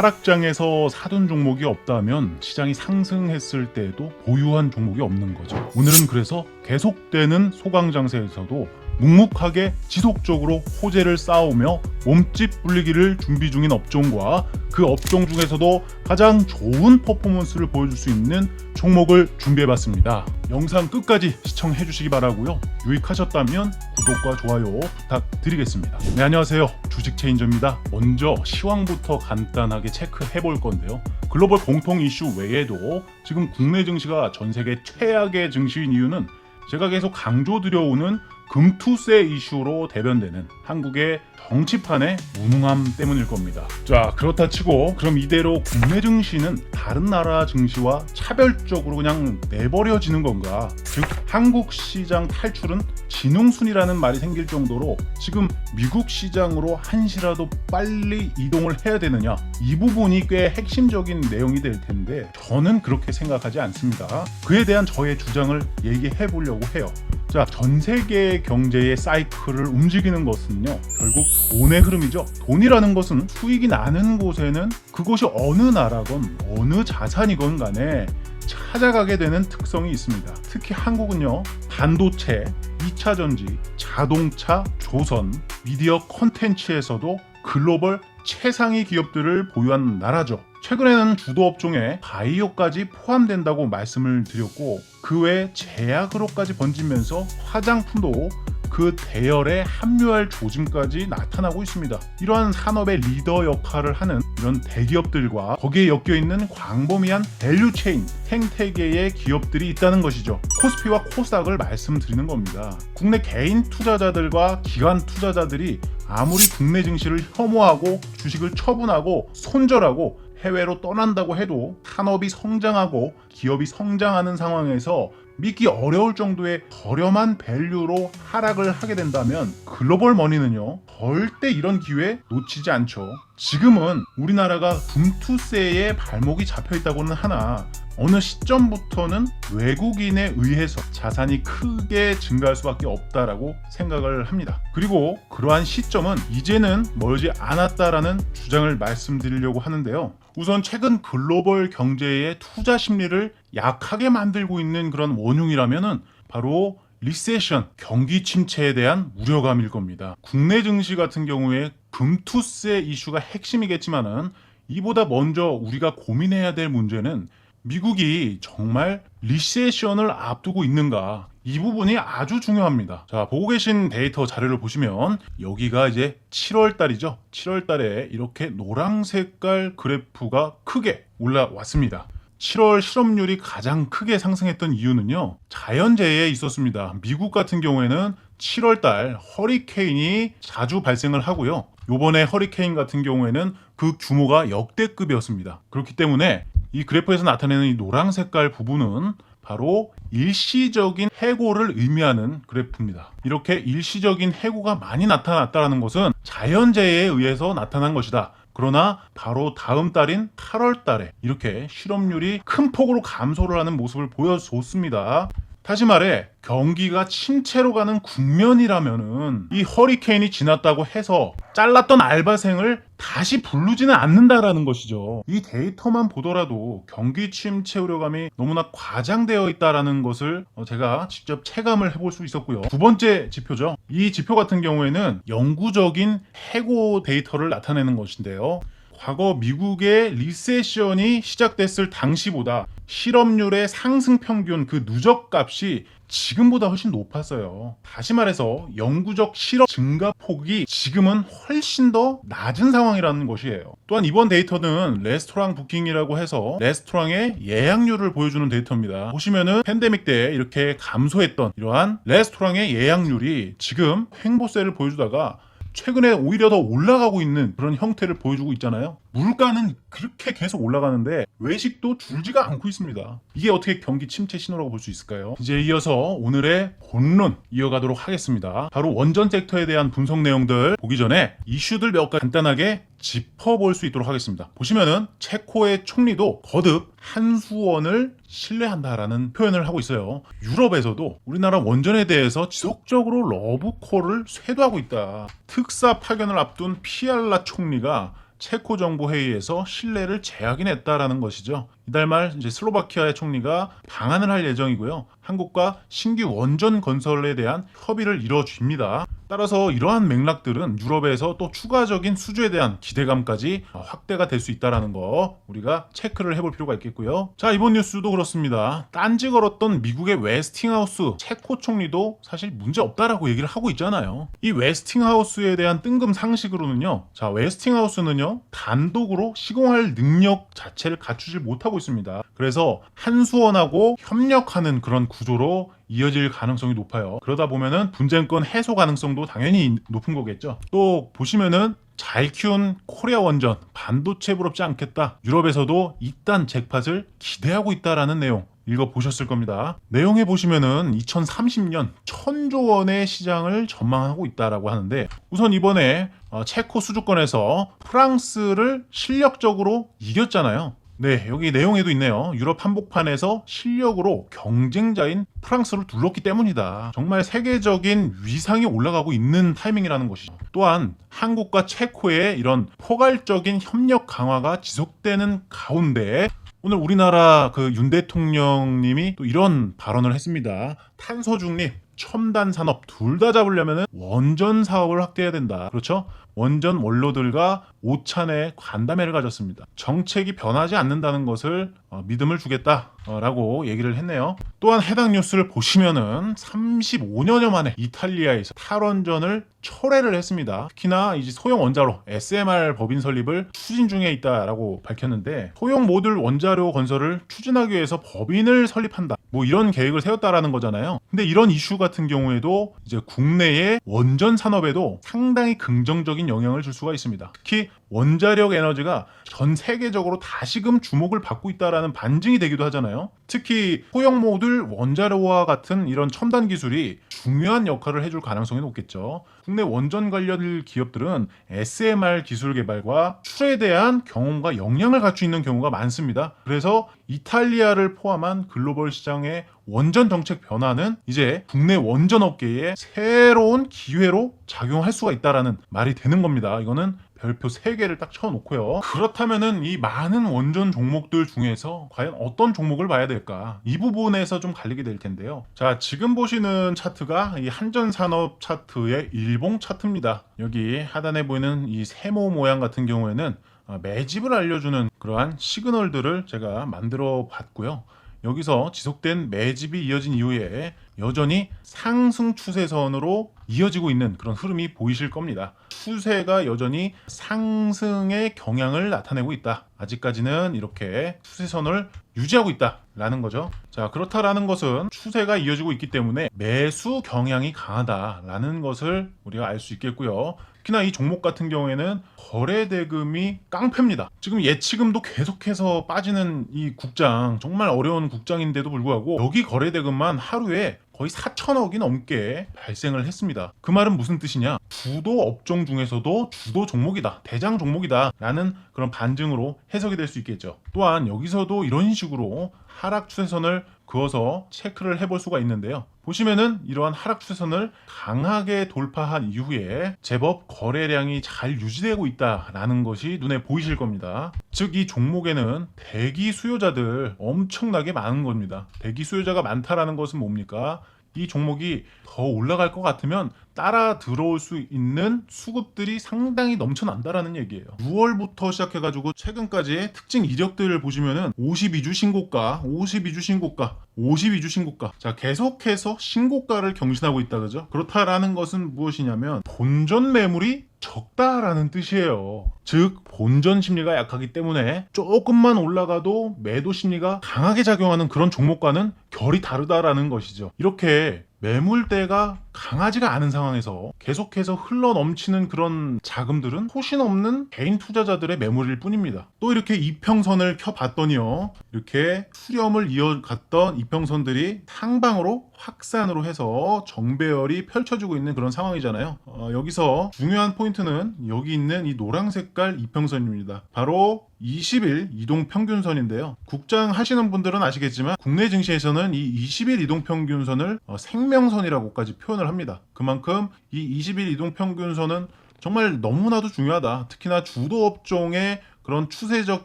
하락장에서 사둔 종목이 없다면 시장이 상승했을 때에도 보유한 종목이 없는 거죠. 오늘은 그래서 계속되는 소강장세에서도 묵묵하게 지속적으로 호재를 쌓으며 몸집 불리기를 준비 중인 업종과 그 업종 중에서도 가장 좋은 퍼포먼스를 보여줄 수 있는 종목을 준비해봤습니다. 영상 끝까지 시청해 주시기 바라고요. 유익하셨다면 구독과 좋아요 부탁드리겠습니다. 네, 안녕하세요. 주식체인저입니다. 먼저 시황부터 간단하게 체크해 볼 건데요. 글로벌 공통 이슈 외에도 지금 국내 증시가 전 세계 최악의 증시인 이유는 제가 계속 강조드려오는 금투세 이슈로 대변되는 한국의 정치판의 무능함 때문일 겁니다. 자, 그렇다 치고 그럼 이대로 국내 증시는 다른 나라 증시와 차별적으로 그냥 내버려지는 건가? 즉 한국 시장 탈출은 진흥순이라는 말이 생길 정도로 지금 미국 시장으로 한시라도 빨리 이동을 해야 되느냐? 이 부분이 꽤 핵심적인 내용이 될 텐데 저는 그렇게 생각하지 않습니다. 그에 대한 저의 주장을 얘기해 보려고 해요. 자, 전 세계 경제의 사이클을 움직이는 것은요, 결국 돈의 흐름이죠. 돈이라는 것은 수익이 나는 곳에는 그것이 어느 나라건 어느 자산이건 간에 찾아가게 되는 특성이 있습니다. 특히 한국은요, 반도체, 2차 전지, 자동차, 조선, 미디어 콘텐츠에서도 글로벌 최상위 기업들을 보유한 나라죠. 최근에는 주도 업종에 바이오까지 포함된다고 말씀을 드렸고 그 외 제약으로까지 번지면서 화장품도 그 대열에 합류할 조짐까지 나타나고 있습니다. 이러한 산업의 리더 역할을 하는 이런 대기업들과 거기에 엮여있는 광범위한 밸류체인, 생태계의 기업들이 있다는 것이죠. 코스피와 코스닥을 말씀드리는 겁니다. 국내 개인 투자자들과 기관 투자자들이 아무리 국내 증시를 혐오하고 주식을 처분하고 손절하고 해외로 떠난다고 해도 산업이 성장하고 기업이 성장하는 상황에서 믿기 어려울 정도의 저렴한 밸류로 하락을 하게 된다면 글로벌 머니는요, 절대 이런 기회 놓치지 않죠. 지금은 우리나라가 금투세에 발목이 잡혀 있다고는 하나 어느 시점부터는 외국인에 의해서 자산이 크게 증가할 수밖에 없다라고 생각을 합니다. 그리고 그러한 시점은 이제는 멀지 않았다라는 주장을 말씀드리려고 하는데요. 우선 최근 글로벌 경제의 투자 심리를 약하게 만들고 있는 그런 원흉이라면은 바로 리세션, 경기 침체에 대한 우려감일 겁니다. 국내 증시 같은 경우에 금투세 이슈가 핵심이겠지만은 이보다 먼저 우리가 고민해야 될 문제는 미국이 정말 리세션을 앞두고 있는가? 이 부분이 아주 중요합니다. 자, 보고 계신 데이터 자료를 보시면 여기가 이제 7월 달이죠. 7월 달에 이렇게 노랑 색깔 그래프가 크게 올라왔습니다. 7월 실업률이 가장 크게 상승했던 이유는요, 자연재해에 있었습니다. 미국 같은 경우에는 7월 달 허리케인이 자주 발생을 하고요. 요번에 허리케인 같은 경우에는 그 규모가 역대급이었습니다. 그렇기 때문에 이 그래프에서 나타내는 이 노랑 색깔 부분은 바로 일시적인 해고를 의미하는 그래프입니다. 이렇게 일시적인 해고가 많이 나타났다는 것은 자연재해에 의해서 나타난 것이다. 그러나 바로 다음 달인 8월 달에 이렇게 실업률이 큰 폭으로 감소를 하는 모습을 보여줬습니다. 다시 말해 경기가 침체로 가는 국면이라면은 이 허리케인이 지났다고 해서 잘랐던 알바생을 다시 부르지는 않는다라는 것이죠. 이 데이터만 보더라도 경기 침체 우려감이 너무나 과장되어 있다라는 것을 제가 직접 체감을 해볼 수 있었고요. 두 번째 지표죠. 이 지표 같은 경우에는 영구적인 해고 데이터를 나타내는 것인데요. 과거 미국의 리세션이 시작됐을 당시보다 실업률의 상승 평균 그 누적값이 지금보다 훨씬 높았어요. 다시 말해서 영구적 실업 증가 폭이 지금은 훨씬 더 낮은 상황이라는 것이에요. 또한 이번 데이터는 레스토랑 부킹이라고 해서 레스토랑의 예약률을 보여주는 데이터입니다. 보시면은 팬데믹 때 이렇게 감소했던 이러한 레스토랑의 예약률이 지금 횡보세를 보여주다가 최근에 오히려 더 올라가고 있는 그런 형태를 보여주고 있잖아요. 물가는 그렇게 계속 올라가는데 외식도 줄지가 않고 있습니다. 이게 어떻게 경기 침체 신호라고 볼 수 있을까요? 이제 이어서 오늘의 본론 이어가도록 하겠습니다. 바로 원전 섹터에 대한 분석 내용들 보기 전에 이슈들 몇 가지 간단하게 짚어볼 수 있도록 하겠습니다. 보시면은 체코의 총리도 거듭 한수원을 신뢰한다라는 표현을 하고 있어요. 유럽에서도 우리나라 원전에 대해서 지속적으로 러브콜을 쇄도하고 있다. 특사 파견을 앞둔 피알라 총리가 체코 정부 회의에서 신뢰를 재확인했다라는 것이죠. 이달 말 이제 슬로바키아의 총리가 방한을 할 예정이고요. 한국과 신규 원전 건설에 대한 협의를 이뤄줍니다. 따라서 이러한 맥락들은 유럽에서 또 추가적인 수주에 대한 기대감까지 확대가 될 수 있다는 거 우리가 체크를 해볼 필요가 있겠고요. 자, 이번 뉴스도 그렇습니다. 딴지 걸었던 미국의 웨스팅하우스 체코 총리도 사실 문제 없다라고 얘기를 하고 있잖아요. 이 웨스팅하우스에 대한 뜬금 상식으로는요. 자, 웨스팅하우스는요. 단독으로 시공할 능력 자체를 갖추질 못하고 있습니다. 그래서 한수원하고 협력하는 그런 구조로 이어질 가능성이 높아요. 그러다 보면은 분쟁권 해소 가능성도 당연히 높은 거겠죠. 또 보시면은 잘 키운 코리아 원전 반도체 부럽지 않겠다. 유럽에서도 이딴 잭팟을 기대하고 있다라는 내용 읽어보셨을 겁니다. 내용에 보시면은 2030년 1000조 원의 시장을 전망하고 있다라고 하는데 우선 이번에 체코 수주권에서 프랑스를 실력적으로 이겼잖아요. 네, 여기 내용에도 있네요. 유럽 한복판에서 실력으로 경쟁자인 프랑스를 둘렀기 때문이다. 정말 세계적인 위상이 올라가고 있는 타이밍이라는 것이죠. 또한 한국과 체코의 이런 포괄적인 협력 강화가 지속되는 가운데 오늘 우리나라 그 윤 대통령님이 또 이런 발언을 했습니다. 탄소 중립, 첨단 산업 둘 다 잡으려면 원전 사업을 확대해야 된다. 그렇죠? 원전 원로들과 오찬의 간담회를 가졌습니다. 정책이 변하지 않는다는 것을 믿음을 주겠다라고 얘기를 했네요. 또한 해당 뉴스를 보시면은 35년여 만에 이탈리아에서 탈원전을 철회를 했습니다. 특히나 이제 소형 원자로 SMR 법인 설립을 추진 중에 있다라고 밝혔는데 소형 모듈 원자로 건설을 추진하기 위해서 법인을 설립한다. 뭐 이런 계획을 세웠다라는 거잖아요. 근데 이런 이슈 같은 경우에도 이제 국내의 원전 산업에도 상당히 긍정적인 영향을 줄 수가 있습니다. 특히 원자력 에너지가 전 세계적으로 다시금 주목을 받고 있다라는 반증이 되기도 하잖아요. 특히 소형 모듈 원자로와 같은 이런 첨단 기술이 중요한 역할을 해줄 가능성이 높겠죠. 국내 원전 관련 기업들은 SMR 기술 개발과 출에 대한 경험과 역량을 갖추고 있는 경우가 많습니다. 그래서 이탈리아를 포함한 글로벌 시장의 원전 정책 변화는 이제 국내 원전 업계에 새로운 기회로 작용할 수가 있다라는 말이 되는 겁니다. 이거는 별표 3개를 딱 쳐놓고요. 그렇다면은 이 많은 원전 종목들 중에서 과연 어떤 종목을 봐야 될까? 이 부분에서 좀 갈리게 될 텐데요. 자, 지금 보시는 차트가 이 한전산업 차트의 일봉 차트입니다. 여기 하단에 보이는 이 세모 모양 같은 경우에는 매집을 알려주는 그러한 시그널들을 제가 만들어 봤고요. 여기서 지속된 매집이 이어진 이후에 여전히 상승 추세선으로 이어지고 있는 그런 흐름이 보이실 겁니다. 추세가 여전히 상승의 경향을 나타내고 있다. 아직까지는 이렇게 추세선을 유지하고 있다라는 거죠. 자, 그렇다라는 것은 추세가 이어지고 있기 때문에 매수 경향이 강하다라는 것을 우리가 알 수 있겠고요. 특히나 이 종목 같은 경우에는 거래 대금이 깡패입니다. 지금 예치금도 계속해서 빠지는 이 국장, 정말 어려운 국장인데도 불구하고 여기 거래 대금만 하루에 거의 4천억이 넘게 발생을 했습니다. 그 말은 무슨 뜻이냐? 주도 업종 중에서도 주도 종목이다, 대장 종목이다 라는 그런 반증으로 해석이 될 수 있겠죠. 또한 여기서도 이런 식으로 하락 추세선을 그어서 체크를 해볼 수가 있는데요. 보시면은 이러한 하락 추세선을 강하게 돌파한 이후에 제법 거래량이 잘 유지되고 있다라는 것이 눈에 보이실 겁니다. 즉 이 종목에는 대기 수요자들 엄청나게 많은 겁니다. 대기 수요자가 많다라는 것은 뭡니까? 이 종목이 더 올라갈 것 같으면 따라 들어올 수 있는 수급들이 상당히 넘쳐난다라는 얘기예요. 6월부터 시작해가지고 최근까지의 특징 이력들을 보시면은 52주 신고가, 52주 신고가, 52주 신고가. 자, 계속해서 신고가를 경신하고 있다, 그죠? 그렇다라는 것은 무엇이냐면 본전 매물이 적다라는 뜻이에요. 즉 본전 심리가 약하기 때문에 조금만 올라가도 매도 심리가 강하게 작용하는 그런 종목과는 결이 다르다라는 것이죠. 이렇게 매물대가 강하지가 않은 상황에서 계속해서 흘러 넘치는 그런 자금들은 소신 없는 개인 투자자들의 매물일 뿐입니다. 또 이렇게 이평선을 켜봤더니요, 이렇게 수렴을 이어갔던 이평선들이 상방으로 확산으로 해서 정배열이 펼쳐지고 있는 그런 상황이잖아요. 여기서 중요한 포인트는 여기 있는 이 노란 색깔 이평선입니다. 바로 20일 이동평균선인데요. 국장 하시는 분들은 아시겠지만 국내 증시에서는 이 20일 이동평균선을 생명선이라고까지 표현을 합니다. 그만큼 이 20일 이동평균선은 정말 너무나도 중요하다. 특히나 주도 업종의 그런 추세적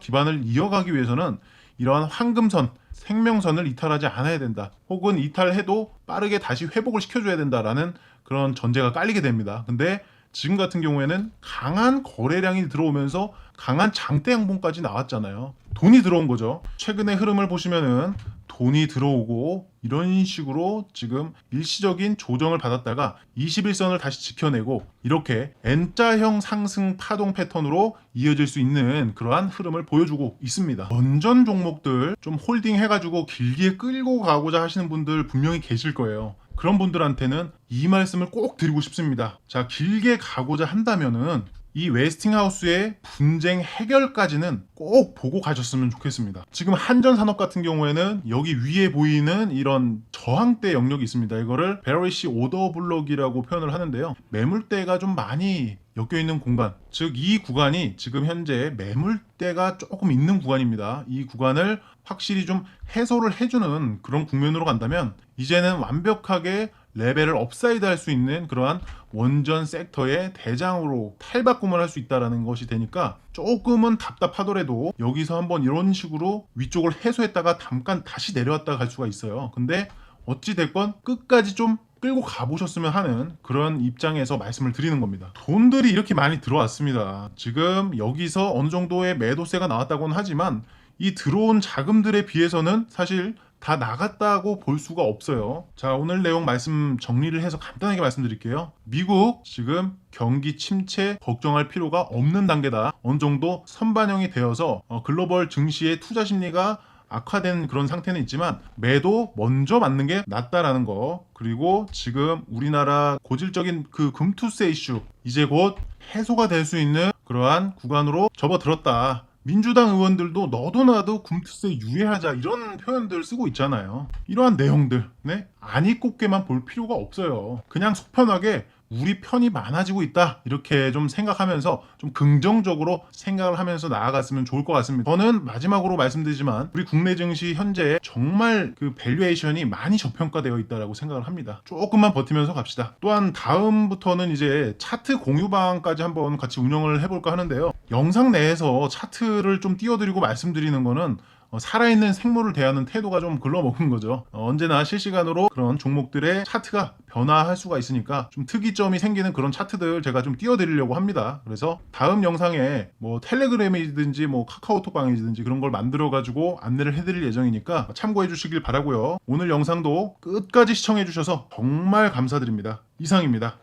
기반을 이어가기 위해서는 이러한 황금선, 생명선을 이탈하지 않아야 된다. 혹은 이탈해도 빠르게 다시 회복을 시켜줘야 된다라는 그런 전제가 깔리게 됩니다. 근데 지금 같은 경우에는 강한 거래량이 들어오면서 강한 장대 양봉까지 나왔잖아요. 돈이 들어온 거죠. 최근의 흐름을 보시면은 돈이 들어오고 이런 식으로 지금 일시적인 조정을 받았다가 21선을 다시 지켜내고 이렇게 N자형 상승 파동 패턴으로 이어질 수 있는 그러한 흐름을 보여주고 있습니다. 원전 종목들 좀 홀딩 해가지고 길게 끌고 가고자 하시는 분들 분명히 계실 거예요. 그런 분들한테는 이 말씀을 꼭 드리고 싶습니다. 자, 길게 가고자 한다면은 이 웨스팅하우스의 분쟁 해결까지는 꼭 보고 가셨으면 좋겠습니다. 지금 한전산업 같은 경우에는 여기 위에 보이는 이런 저항대 영역이 있습니다. 이거를 베어리시 오더 블록이라고 표현을 하는데요. 매물대가 좀 많이 엮여있는 공간, 즉 이 구간이 지금 현재 매물대가 조금 있는 구간입니다. 이 구간을 확실히 좀 해소를 해주는 그런 국면으로 간다면 이제는 완벽하게 레벨을 업사이드 할 수 있는 그러한 원전 섹터의 대장으로 탈바꿈을 할 수 있다는 것이 되니까 조금은 답답하더라도 여기서 한번 이런 식으로 위쪽을 해소했다가 잠깐 다시 내려왔다가 갈 수가 있어요. 근데 어찌됐건 끝까지 좀 끌고 가보셨으면 하는 그런 입장에서 말씀을 드리는 겁니다. 돈들이 이렇게 많이 들어왔습니다. 지금 여기서 어느 정도의 매도세가 나왔다고는 하지만 이 들어온 자금들에 비해서는 사실 다 나갔다고 볼 수가 없어요. 자, 오늘 내용 말씀 정리를 해서 간단하게 말씀드릴게요. 미국 지금 경기 침체 걱정할 필요가 없는 단계다. 어느 정도 선반영이 되어서 글로벌 증시의 투자 심리가 악화된 그런 상태는 있지만 매도 먼저 맞는 게 낫다라는 거, 그리고 지금 우리나라 고질적인 그 금투세 이슈 이제 곧 해소가 될 수 있는 그러한 구간으로 접어들었다. 민주당 의원들도 너도 나도 금투세 유예하자 이런 표현들 쓰고 있잖아요. 이러한 내용들 아니 꼽게만 볼 필요가 없어요. 그냥 속편하게 우리 편이 많아지고 있다 이렇게 좀 생각하면서 좀 긍정적으로 생각을 하면서 나아갔으면 좋을 것 같습니다. 저는 마지막으로 말씀드리지만 우리 국내 증시 현재 정말 그 밸류에이션이 많이 저평가되어 있다고 생각을 합니다. 조금만 버티면서 갑시다. 또한 다음부터는 이제 차트 공유 방안까지 한번 같이 운영을 해볼까 하는데요. 영상 내에서 차트를 좀 띄워드리고 말씀드리는 거는 살아있는 생물을 대하는 태도가 좀 글러먹은 거죠. 언제나 실시간으로 그런 종목들의 차트가 변화할 수가 있으니까 좀 특이점이 생기는 그런 차트들 제가 좀 띄워드리려고 합니다. 그래서 다음 영상에 뭐 텔레그램이든지 뭐 카카오톡방이든지 그런 걸 만들어가지고 안내를 해드릴 예정이니까 참고해 주시길 바라고요. 오늘 영상도 끝까지 시청해 주셔서 정말 감사드립니다. 이상입니다.